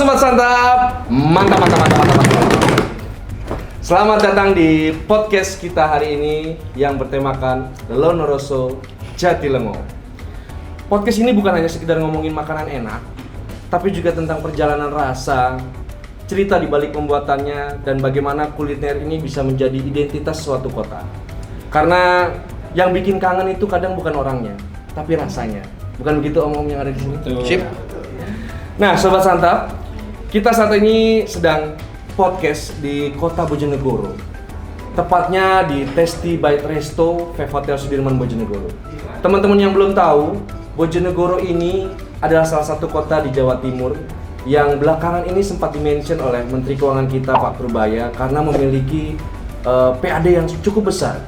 Sobat Santap, mantap. Selamat datang di podcast kita hari ini yang bertemakan Lonoroso Jatilengo. Podcast ini bukan hanya sekedar ngomongin makanan enak, tapi juga tentang perjalanan rasa, cerita di balik pembuatannya, dan bagaimana kuliner ini bisa menjadi identitas suatu kota. Karena yang bikin kangen itu kadang bukan orangnya, tapi rasanya. Bukan begitu om-om yang ada di sini? Sip. Nah, Sobat Santap, kita saat ini sedang podcast di Kota Bojonegoro. Tepatnya di Tasty Bite Resto Fave Hotel Sudirman Bojonegoro. Teman-teman yang belum tahu, Bojonegoro ini adalah salah satu kota di Jawa Timur yang belakangan ini sempat dimention oleh Menteri Keuangan kita Pak Purbaya karena memiliki PAD yang cukup besar.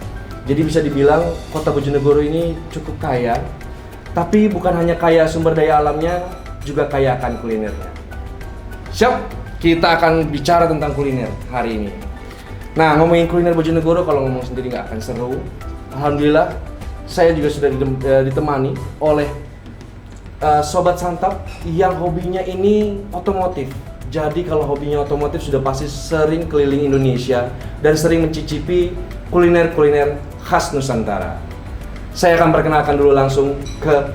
Jadi bisa dibilang Kota Bojonegoro ini cukup kaya, tapi bukan hanya kaya sumber daya alamnya, juga kaya akan kulinernya. Siap, kita akan bicara tentang kuliner hari ini. Nah, ngomongin kuliner Bojonegoro kalau ngomong sendiri nggak akan seru. Alhamdulillah, saya juga sudah ditemani oleh Sobat Santap yang hobinya ini otomotif. Jadi kalau hobinya otomotif sudah pasti sering keliling Indonesia dan sering mencicipi kuliner-kuliner khas Nusantara. Saya akan perkenalkan dulu langsung ke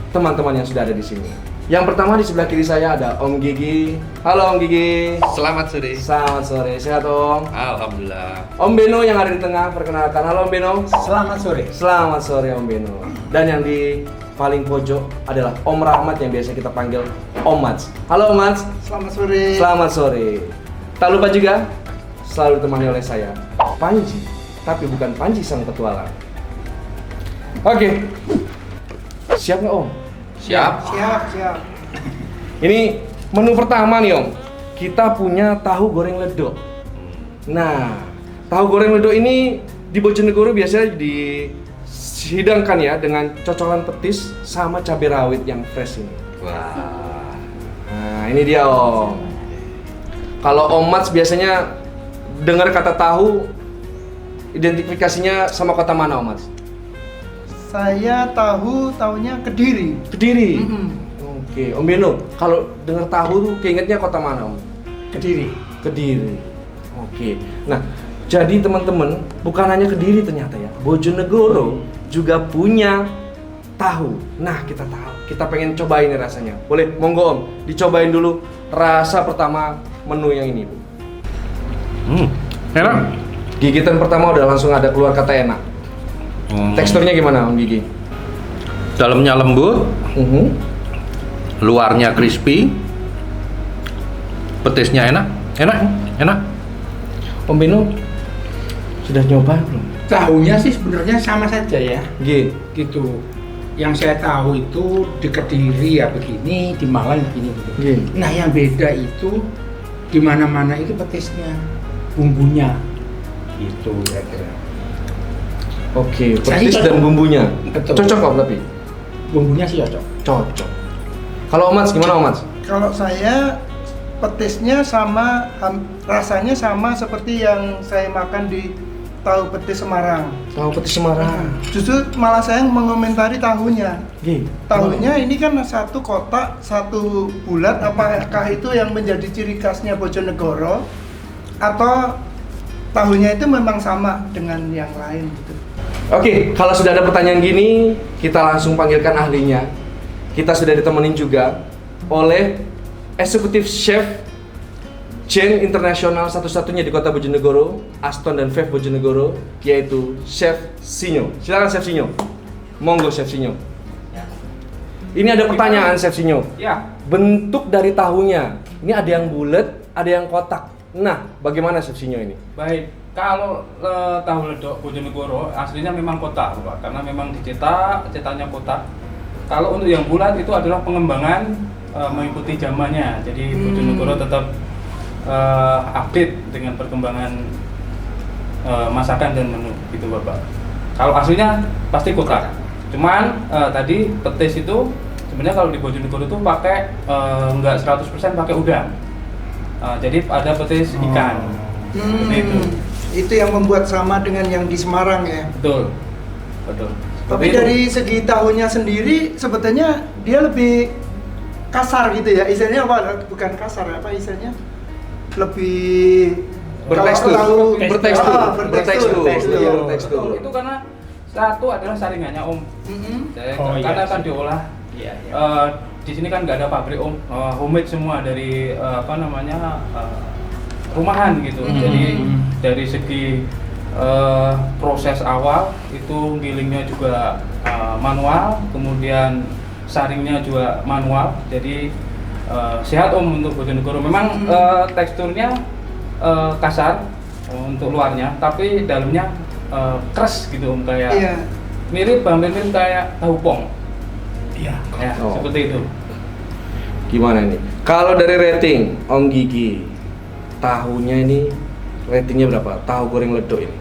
teman-teman yang sudah ada di sini. Yang pertama di sebelah kiri saya ada Om Gigi. Halo Om Gigi. Selamat sore. Selamat sore. Sehat Om? Alhamdulillah. Om Beno yang ada di tengah, perkenalkan. Halo Om Beno. Selamat sore. Selamat sore Om Beno. Dan yang di paling pojok adalah Om Rahmat yang biasa kita panggil Om Mats. Halo Om Mats. Selamat sore. Selamat sore. Tak lupa juga selalu ditemani oleh saya Panji, tapi bukan Panji sang petualang. Oke. Siap nggak Om? Siap. Ini menu pertama nih Om. Kita punya tahu goreng ledok. Nah, tahu goreng ledok ini di Bojonegoro biasanya dihidangkan ya dengan cocolan petis sama cabai rawit yang fresh ini. Wah. Nah, ini dia Om. Kalau Om Mats biasanya dengar kata tahu, identifikasinya sama kota mana Om Mats? Saya tahunya Kediri. Kediri. Oke, Om Beno, kalau dengar tahu tuh keingetnya kota mana Om? Kediri. Kediri. Oke. Nah, jadi teman-teman, bukan hanya Kediri ternyata ya. Bojonegoro juga punya tahu. Nah, kita pengen cobain nih rasanya. Boleh, monggo Om, dicobain dulu rasa pertama menu yang ini, Bu. Enak. Gigitan pertama udah langsung ada keluar kata enak. Teksturnya gimana Om Gigi? Dalamnya lembut, luarnya crispy, petisnya enak. Om Beno sudah nyoba belum? Tahunya sih sebenarnya sama saja ya, Gitu. Yang saya tahu itu di Kediri ya begini, di Malang begini. Gitu. Nah yang beda itu di mana-mana itu petisnya, bumbunya, itu kira-kira. Oke, Saya petis cocok. dan bumbunya. Betul. Cocok Om tapi? Bumbunya sih cocok. Cocok. Kalau Om Mats gimana Om Mats? Kalau saya petisnya sama, rasanya sama seperti yang saya makan di tahu petis Semarang. Tahu petis Semarang. Justru malah saya mengomentari tahunya. Gitu. Tahunya ini kan satu kotak, satu bulat. Apakah itu yang menjadi ciri khasnya Bojonegoro? Atau tahunya itu memang sama dengan yang lain gitu? Oke, kalau sudah ada pertanyaan gini, kita langsung panggilkan ahlinya. Kita sudah ditemenin juga oleh eksekutif chef chain internasional satu-satunya di Kota Bojonegoro, Aston dan Fave Bojonegoro, yaitu Chef Sinyo. Silakan Chef Sinyo. Monggo Chef Sinyo. Ini ada pertanyaan Chef Sinyo. Ya, Bentuk dari tahunya, ini ada yang bulat, ada yang kotak. Nah, bagaimana Chef Sinyo ini? baik. Kalau tahu ledok Bojonegoro aslinya memang kotak, Pak, karena memang cetaknya kotak. Kalau untuk yang bulat itu adalah pengembangan mengikuti zamannya. Jadi Bojonegoro tetap update dengan perkembangan masakan dan menu gitu, Bapak. Kalau aslinya pasti kotak. Cuman tadi petis itu sebenarnya kalau di Bojonegoro itu pakai nggak 100% pakai udang. Jadi ada petis ikan. Seperti itu. Itu yang membuat sama dengan yang di Semarang ya. Betul. Tapi dari segi tahunya sendiri sebetulnya dia lebih kasar gitu ya, istilahnya apa? Bukan kasar, apa istilahnya? Lebih Bertekstur. kalau terlalu- Bertekstur. Ah, Bertekstur. Iya. Bertekstur. Itu karena satu adalah saringannya Om. Mm-mm. Jadi, Oh, iya karena sih. kan diolah. Iya, iya. Di sini kan nggak ada pabrik Om, homemade semua dari rumahan gitu. Hmm. Jadi dari segi proses awal itu gilingnya juga manual, kemudian saringnya juga manual. Jadi sehat Om untuk Bojonegoro. Memang teksturnya kasar untuk luarnya, tapi dalamnya keras gitu Om, kayak Iya. hampir mirip kayak tahu pong. Iya. Ya, Oh. seperti itu. Gimana ini? Kalau dari rating Om Gigi, tahunya ini ratingnya berapa? Tahu goreng ledok ini?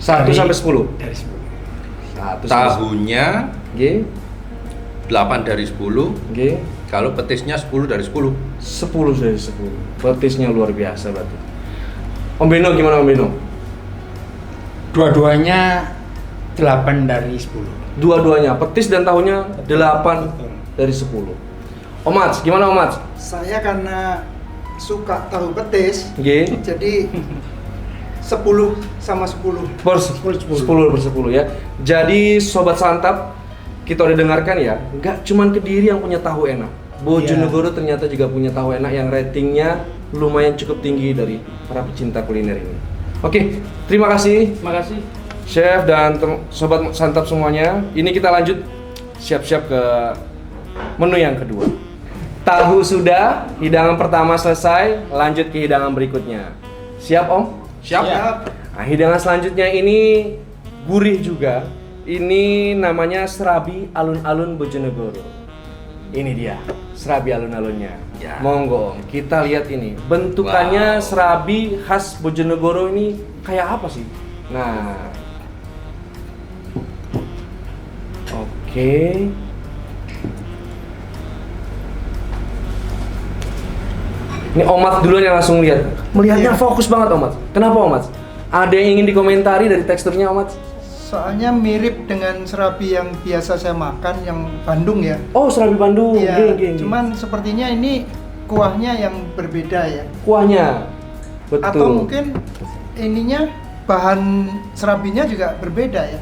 1 sampai 10. Dari 10. 1 sampai 10. Tahunya G, 8 dari 10. G, Kalau petisnya 10 dari 10. 10 dari 10. Petisnya luar biasa berarti. Om Beno gimana Om Beno? Dua-duanya 8 dari 10. Dua-duanya, petis dan tahunya 8 dari 10. Om Mats, gimana Om Mats? Saya karena suka tahu petis, G, jadi 10 sama 10. 10 per 10 ya. Jadi Sobat Santap, kita udah dengarkan ya, nggak cuman Kediri yang punya tahu enak. Bojonegoro ternyata juga punya tahu enak yang ratingnya lumayan cukup tinggi dari para pecinta kuliner ini. Oke, terima kasih Terima kasih. Chef dan Sobat Santap semuanya. Ini kita lanjut siap-siap ke menu yang kedua. Tahu sudah, hidangan pertama selesai, lanjut ke hidangan berikutnya. Siap Om? Siap? Nah, hidangan selanjutnya ini gurih juga. Ini namanya serabi alun-alun Bojonegoro. Ini dia, serabi alun-alunnya. Ya. Monggo, Om, kita lihat ini. Bentukannya Wow. serabi khas Bojonegoro ini kayak apa sih? Nah. Oke. Ini Omat duluan yang langsung lihat. Melihatnya Iya. fokus banget Omat. Kenapa Omat? Ada yang ingin dikomentari dari teksturnya Omat? Soalnya mirip dengan serabi yang biasa saya makan, yang Bandung ya. Oh, serabi Bandung. Iya, Geng. cuman sepertinya ini kuahnya yang berbeda ya. Kuahnya. Betul. Atau mungkin ininya bahan serabinya juga berbeda ya.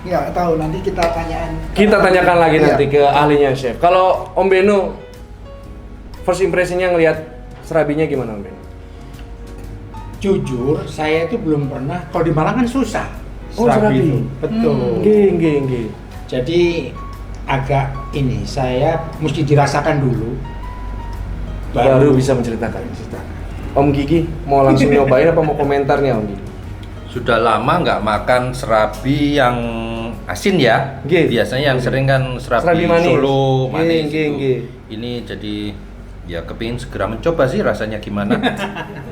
Nggak tahu, nanti kita tanyakan. Kita tanyakan lagi Iya. nanti ke ahlinya chef. Kalau Om Beno, first impression-nya ngelihat serabinya gimana Om Beno? Jujur, saya itu belum pernah. Kalau di Malang kan susah. Oh, serabi. itu. Betul. Geng. Jadi agak ini, saya mesti dirasakan dulu. Baru bisa menceritakan. Om Gigi mau langsung nyobain apa mau komentarnya Om Gigi? Sudah lama nggak makan serabi yang asin ya. Nggih. Biasanya yang sering kan Serabi serabi, manis. Solo manis Nggih, itu. nggih. Ini jadi ya kepingin segera mencoba sih rasanya gimana.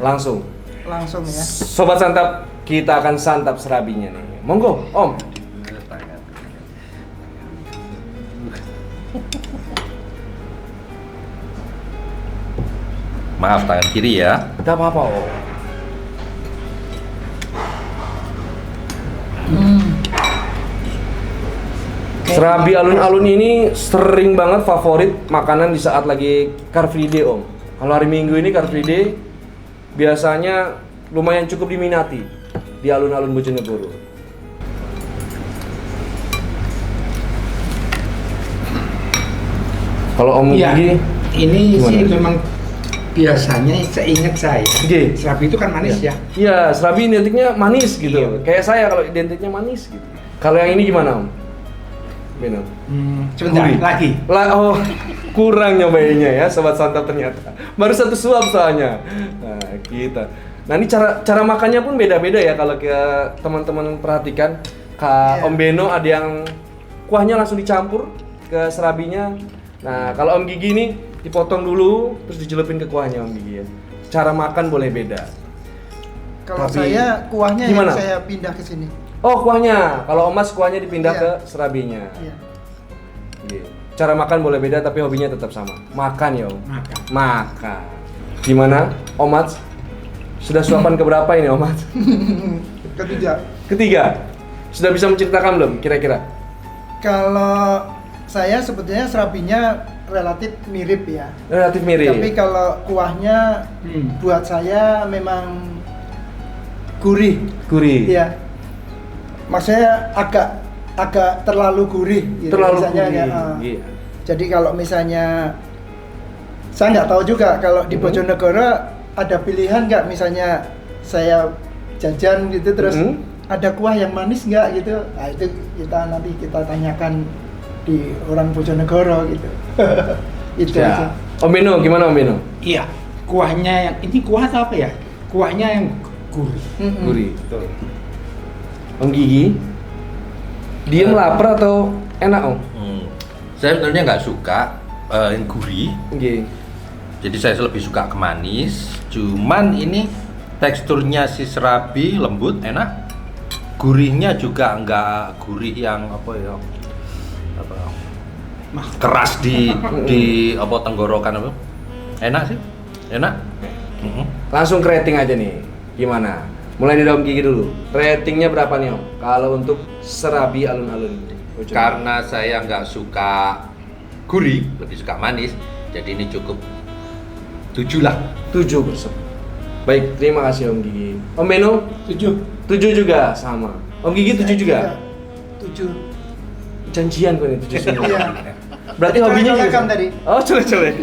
Langsung. Langsung ya. Sobat Santap, kita akan santap serabinya nih. Monggo, Om. Maaf tangan kiri ya. Tidak apa-apa, Om. Serabi alun-alun ini sering banget favorit makanan di saat lagi Car Free Day, Om. Kalau hari Minggu ini Car Free Day biasanya lumayan cukup diminati di alun-alun Bojonegoro. Kalau Om Iya, Gigi, ini gimana? sih memang biasanya seingat saya. Nggih. Serabi itu kan manis ya. Iya, serabi identiknya manis gitu. Iya. Kayak saya kalau identiknya manis gitu. Kalau yang ini gimana, Om? Beno. Sebentar Gurih. lagi. Oh, kurang nyobainnya ya, Sobat Santap ternyata. Baru satu suap soalnya. Nah, kita. Nah, ini cara makannya pun beda-beda ya kalau ke teman-teman perhatikan. Kak Iya. Om Beno ada yang kuahnya langsung dicampur ke serabinya. Nah, kalau Om Gigi ini dipotong dulu terus dicelupin ke kuahnya Om Gigi ya. Cara makan boleh beda. Kalau Tapi saya kuahnya gimana? yang saya pindah ke sini. Oh, kuahnya. Kalau Om Mas kuahnya dipindah Iya. ke serabinya. Iya. Gitu. Cara makan boleh beda tapi hobinya tetap sama. Makan ya Om. Makan. Makan. Gimana Om Mats? Sudah suapan keberapa ini Om Mats? Ketiga. Ketiga. Sudah bisa menceritakan belum kira-kira? Kalau saya sebetulnya serabinya relatif mirip ya. Relatif mirip. Tapi kalau kuahnya buat saya memang gurih. Gurih. Iya. Maksudnya agak terlalu gurih gitu. Terlalu misalnya, gurih. ya, Iya. Jadi kalau misalnya saya nggak tahu juga kalau di Bojonegoro ada pilihan nggak, misalnya saya jajan gitu terus ada kuah yang manis nggak gitu. Nah itu nanti kita tanyakan di orang Bojonegoro gitu. Itu aja. Om Beno, gimana Om Beno? Iya, kuahnya yang ini kuah atau apa ya? Kuahnya yang gurih. Gurih. Betul. Om Gigi? Diem lapar atau enak Om? Saya sebenarnya nggak suka yang gurih, Oke. jadi saya lebih suka ke manis. Cuman ini teksturnya si serabi lembut, enak. Gurihnya juga nggak gurih yang apa keras di tenggorokan apa. Enak sih, enak. Langsung ke rating aja nih. Gimana? Mulai dari Om Gigi dulu. Ratingnya berapa nih Om? Kalau untuk serabi alun-alun. Karena saya nggak suka gurih, lebih suka manis, jadi ini cukup 7 lah. 7 bersep. Baik, terima kasih Om Gigi. Om Beno? 7. 7 juga sama. Om Gigi 7 juga. 7. Janjian kok nih 7 semua. Iya. Berarti hobinya juga Colek-colekan sama? tadi. Oh, colek-colek.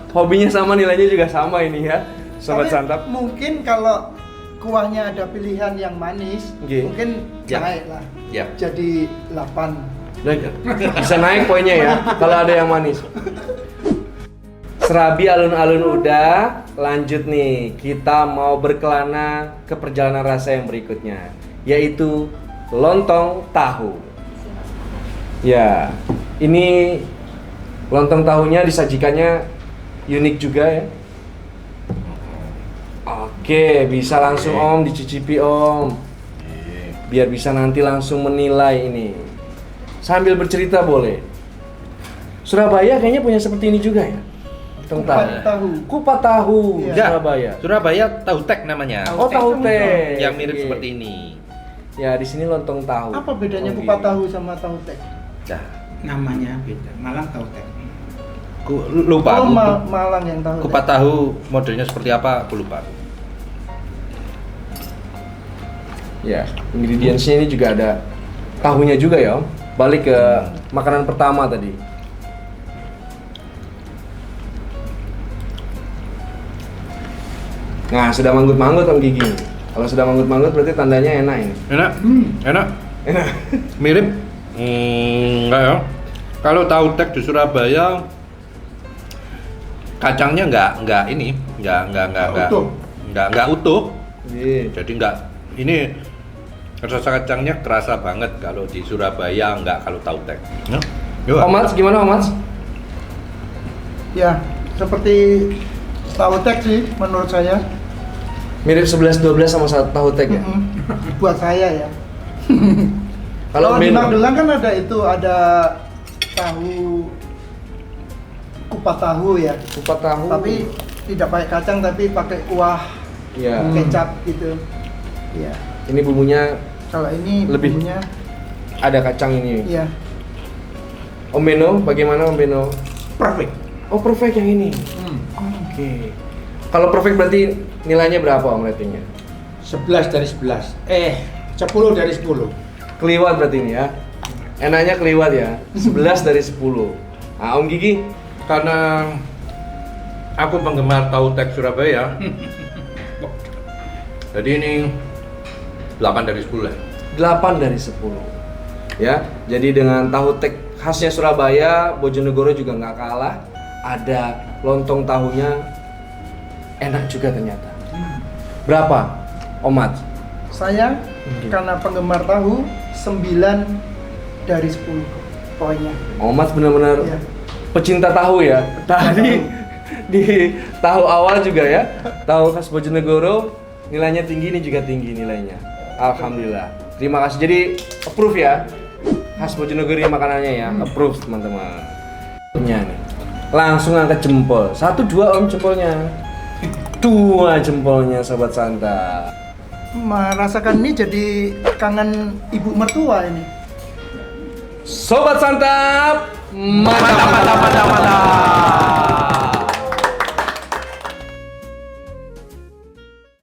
Hobinya sama, nilainya juga sama ini ya. Sobat Tapi Santap. mungkin kalau kuahnya ada pilihan yang manis, Oke. mungkin Ya. naik lah. Ya. Jadi 8. Bisa naik poinnya ya kalau ada yang manis. Serabi alun-alun udah, lanjut nih. Kita mau berkelana ke perjalanan rasa yang berikutnya, yaitu lontong tahu. Ya, ini lontong tahunya disajikannya unik juga ya. Oke, bisa langsung Om dicicipi Om. Biar bisa nanti langsung menilai ini. Sambil bercerita boleh. Surabaya kayaknya punya seperti ini juga ya. Lontong tahu. Kupat tahu. Kupat tahu Iya. Surabaya. Surabaya tahu tek namanya. Oh, tahu teh. Yang mirip Oke. seperti ini. Ya, di sini lontong tahu. Apa bedanya Oke. kupat tahu sama tahu tek? Nah, Namanya beda. Malang tahu tek. lupa. Oh, aku. Malang yang tahu. Kupat tahu modelnya seperti apa? Aku lupa. Ya, ingredientsnya ini juga ada tahunya juga ya Om. Balik ke makanan pertama tadi. Nah, sudah manggut-manggut Om Gigi. Kalau sudah manggut-manggut berarti tandanya enak ini. Enak? Enak? Enak. Mirip? Enggak ya. Kalau tahu tek di Surabaya kacangnya nggak utuh. Iya. Jadi ini rasa kacangnya kerasa banget kalau di Surabaya, nggak kalau tahu tek. Ya. Yuk. Om Mats, gimana Om Mats? Ya, seperti tahu tek sih menurut saya. Mirip 11-12 sama tahu tek ya? Buat saya ya. Kalau Kalau di Beno? Magelang kan ada tahu kupat tahu ya. Kupat tahu. Tapi tidak pakai kacang tapi pakai kuah ya. kecap gitu. Ya. Ini bumbunya Kalau ini Lebih. bumbunya ada kacang ini. ya Om Beno, bagaimana Om Beno? Perfect. Oh, perfect yang ini. Oke. Kalau perfect berarti nilainya berapa Om ratingnya? 11 dari 11. 10 dari 10. Keliwat berarti ini ya. Enaknya keliwat ya. 11 dari 10. Nah, Om Gigi, Karena aku penggemar tahu tek Surabaya, jadi ini 8 dari 10 lah. 8 dari 10. Ya. Jadi dengan tahu tek khasnya Surabaya, Bojonegoro juga nggak kalah. Ada lontong tahunya enak juga ternyata. Berapa? Om Mats? saya karena penggemar tahu 9 dari 10 poinnya. Om Mats benar-benar Ya. pecinta tahu ya. Tadi di tahu awal juga ya. Tahu khas Bojonegoro nilainya tinggi, ini juga tinggi nilainya. Alhamdulillah. Terima kasih. Jadi approve ya. Khas Bojonegoro ini makanannya ya. Approve teman-teman. Nih. Langsung angkat jempol. 1 2 Om jempolnya. 2 jempolnya Sobat Santap. Merasakan ini jadi kangen ibu mertua ini. Sobat Santap, mantap, mantap, mantap, mantap.